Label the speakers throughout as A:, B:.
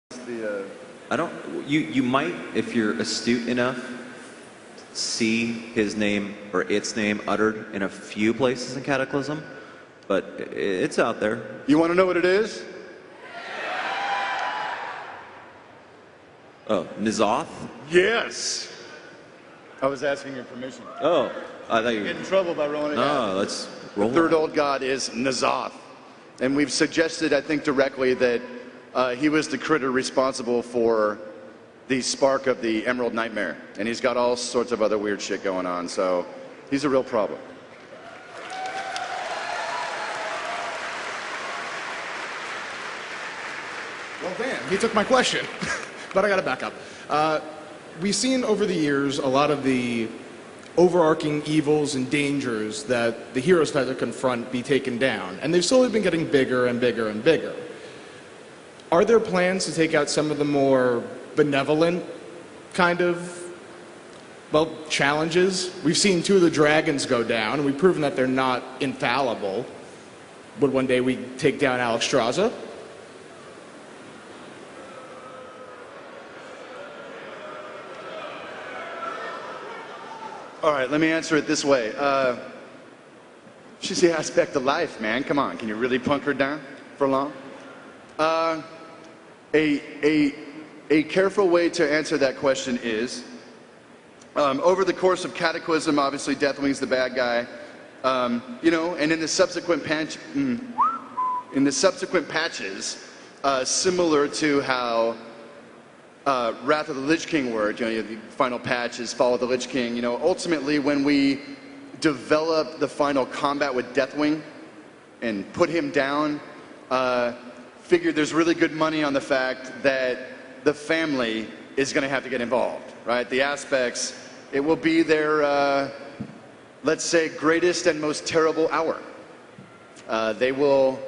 A: The
B: I don't. You might, if you're astute enough, see his name or its name uttered in a few places in Cataclysm, but it's out there.
A: You want to know what it is?
B: Oh, N'Zoth?
A: Yes. I was asking your permission.
B: Oh, I thought you
A: Get in trouble by rolling it out.
B: No, let's roll.
A: The third old god is N'Zoth, and we've suggested, I think, directly that he was the critter responsible for the spark of the Emerald Nightmare, and he's got all sorts of other weird shit going on. So he's a real problem.
C: Well, damn, he took my question, but I got to back up. We've seen over the years a lot of the overarching evils and dangers that the heroes had to confront be taken down, and they've slowly been getting bigger and bigger and bigger. Are there plans to take out some of the more benevolent kind of, well, challenges? We've seen 2 of the dragons go down, and we've proven that they're not infallible. Would one day we take down Alexstrasza?
A: All right, let me answer it this way. She's the aspect of life, man. Come on, can you really punk her down for long? A careful way to answer that question is, over the course of Cataclysm, obviously Deathwing's the bad guy, you know, and in the subsequent patches, similar to how Wrath of the Lich King worked, you know, the final patch is Fall of the Lich King, you know, ultimately when we develop the final combat with Deathwing and put him down, figured there's really good money on the fact that the family is going to have to get involved, right? The aspects, it will be their, let's say, greatest and most terrible hour. They will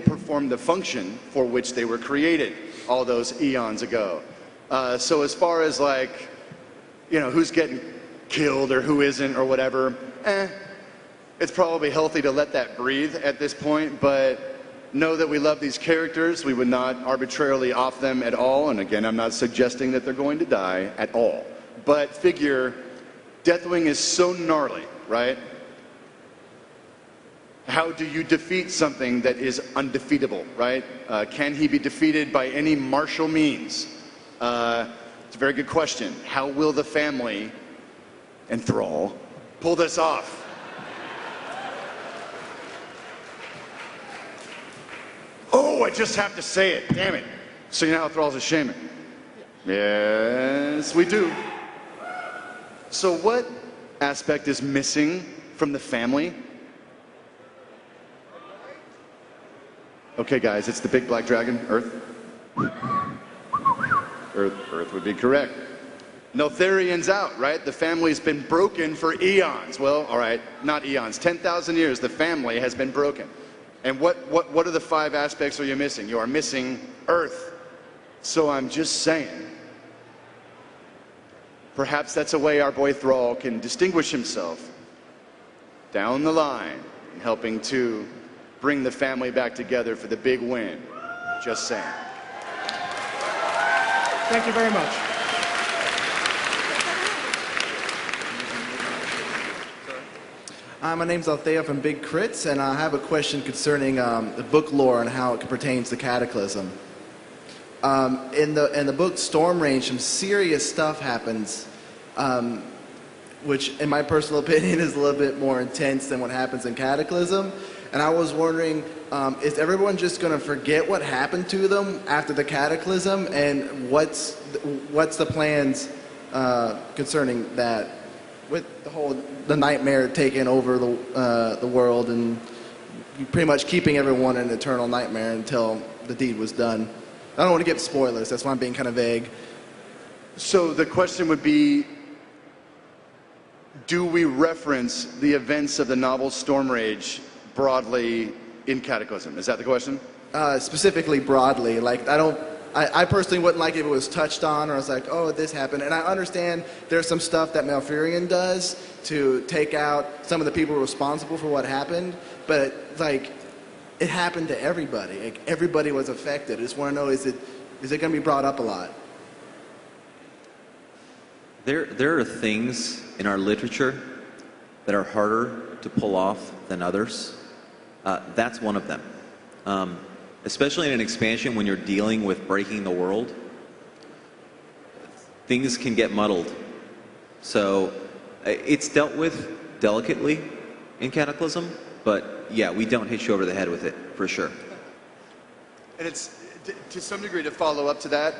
A: perform the function for which they were created all those eons ago. So as far as like, you know, who's getting killed or who isn't or whatever, it's probably healthy to let that breathe at this point, but know that we love these characters. We would not arbitrarily off them at all. And again, I'm not suggesting that they're going to die at all. But figure, Deathwing is so gnarly, right? How do you defeat something that is undefeatable, right? Can he be defeated by any martial means? It's a very good question. How will the family and Thrall pull this off? Oh, I just have to say it. Damn it. So you know how Thrall's a shaman? Yes, we do. So what aspect is missing from the family? Okay, guys, it's the big black dragon, Earth. Earth would be correct. Notharian's out, right? The family's been broken for eons. Well, all right, not eons. 10,000 years, the family has been broken. And what are the 5 aspects are you missing? You are missing Earth. So I'm just saying, perhaps that's a way our boy Thrall can distinguish himself down the line in helping to bring the family back together for the big win. Just saying.
C: Thank you very much.
D: My name's Althea from Big Crits, and I have a question concerning the book lore and how it pertains to Cataclysm. In the book Storm Range, some serious stuff happens, which, in my personal opinion, is a little bit more intense than what happens in Cataclysm. And I was wondering, is everyone just going to forget what happened to them after the Cataclysm, and what's the plans concerning that? With the nightmare taking over the world and pretty much keeping everyone in an eternal nightmare until the deed was done. I don't want to give spoilers, that's why I'm being kind of vague.
A: So the question would be, do we reference the events of the novel Storm Rage broadly in Cataclysm? Is that the question?
D: Specifically broadly, like I personally wouldn't like if it was touched on, or I was like, oh, this happened. And I understand there's some stuff that Malfurion does to take out some of the people responsible for what happened, but like, it happened to everybody. Like, everybody was affected. I just want to know, is it Is it going to be brought up a lot?
B: There are things in our literature that are harder to pull off than others. That's one of them. Especially in an expansion when you're dealing with breaking the world, things can get muddled. So it's dealt with delicately in Cataclysm, but yeah, we don't hit you over the head with it, for sure.
A: And it's, to some degree, to follow up to that,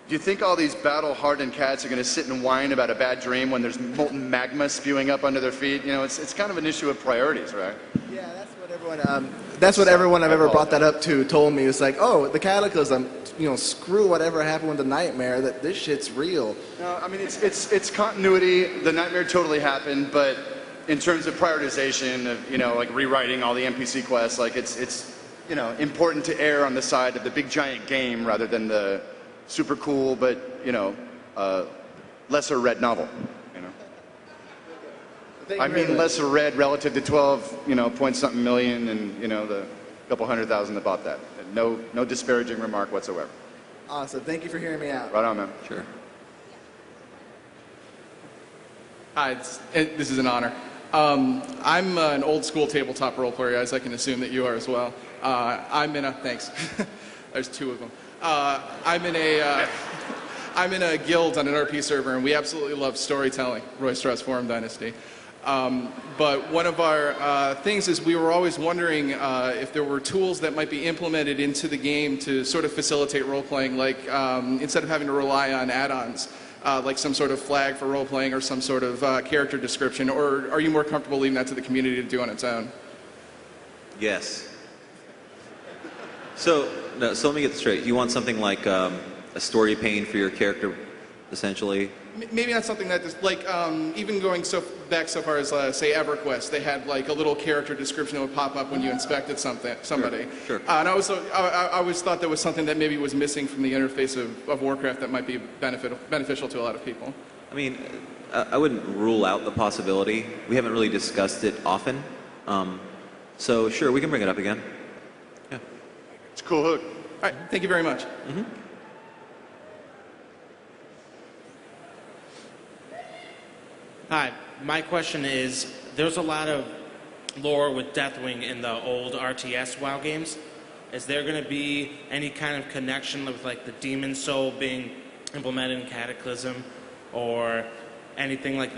A: do you think all these battle-hardened cats are going to sit and whine about a bad dream when there's molten magma spewing up under their feet? You know, it's kind of an issue of priorities, right?
D: Yeah, that's what everyone. That's what everyone I've ever brought that up to told me. It's like, oh, the Cataclysm. You know, screw whatever happened with the Nightmare. That this shit's real.
A: No, I mean it's continuity. The Nightmare totally happened, but in terms of prioritization of like rewriting all the NPC quests, like it's important to err on the side of the big giant game rather than the super cool but lesser read novel. I mean lesser read relative to 12 point something million and the couple 100,000 that bought that. No disparaging remark whatsoever.
D: Awesome. Thank you for hearing me out.
A: Right on, man.
B: Sure.
C: Hi, this is an honor. I'm an old school tabletop role player, as I can assume that you are as well. Thanks. There's two of them. I'm in a guild on an RP server, and we absolutely love storytelling, Roystra's Forum Dynasty. But one of our things is we were always wondering if there were tools that might be implemented into the game to sort of facilitate role-playing, like instead of having to rely on add-ons, like some sort of flag for role-playing or some sort of character description, or are you more comfortable leaving that to the community to do on its own?
B: Yes. So let me get this straight. You want something like a story pane for your character, essentially?
C: Maybe not something that is like even going back so far as say EverQuest, they had like a little character description that would pop up when you inspected somebody.
B: Sure.
C: And I always thought that was something that maybe was missing from the interface of Warcraft that might be beneficial to a lot of people.
B: I mean, I wouldn't rule out the possibility. We haven't really discussed it often. So sure, we can bring it up again. Yeah.
A: It's a cool hook.
C: All right. Thank you very much.
B: Mm-hmm.
E: Hi, my question is, there's a lot of lore with Deathwing in the old RTS WoW games. Is there going to be any kind of connection with like the Demon Soul being implemented in Cataclysm or anything like that?